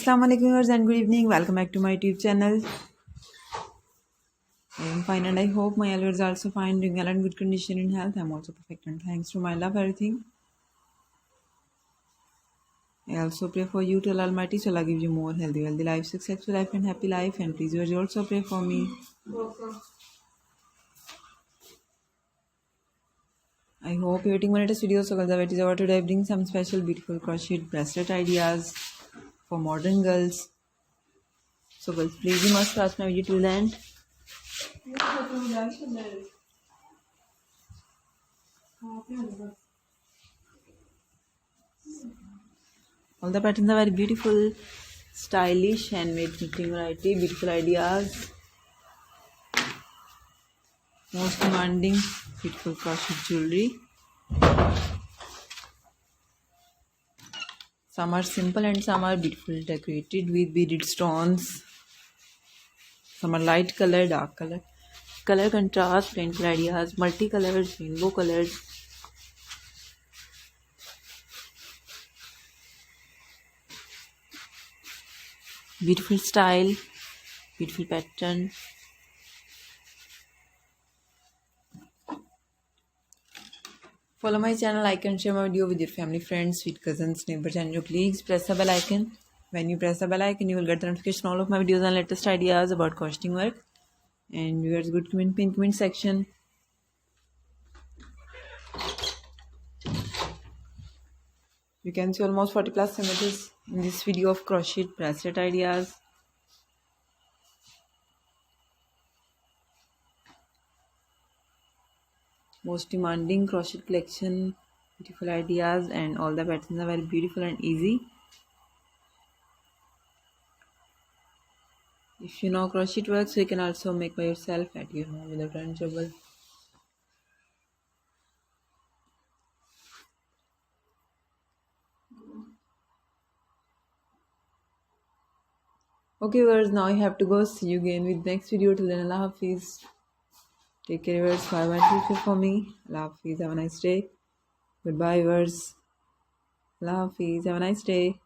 Assalamu alaikum viewers and good evening. Welcome back to my YouTube channel. I am fine and I hope my viewers are also fine, doing well and good condition in health. I am also perfect and thanks to my love everything. I also pray for you to Almighty so Allah give you more healthy life, successful life and happy life. And please viewers also pray for me. I hope you're waiting for this video. So guys, is over today bring some special beautiful crochet bracelet ideas for modern girls. So girls, please you must watch my video till the end. All the patterns are very beautiful, stylish, handmade knitting variety, beautiful ideas, most demanding, beautiful crochet jewelry. Some are simple and some are beautiful, decorated with beaded stones. Some are light color, dark color, color contrast, painful ideas, multicolors, rainbow colors. Beautiful style, beautiful pattern. Follow my channel, like and share my video with your family, friends, sweet cousins, neighbors and your colleagues. Press the bell icon. When you press the bell icon, you will get the notification all of my videos and latest ideas about crocheting work. And viewers, good comment section. You can see almost 40 plus images in this video of crochet bracelet ideas. Most demanding crochet collection, beautiful ideas, and all the patterns are very beautiful and easy. If you know crochet work, so you can also make by yourself at your home without any trouble. Okay viewers, now I have to go. See you again with next video. Till then, Allah Hafiz. Take care viewers. Bye bye. Take care for me. Allah Hafiz. Have a nice day. Goodbye viewers. Allah Hafiz. Have a nice day.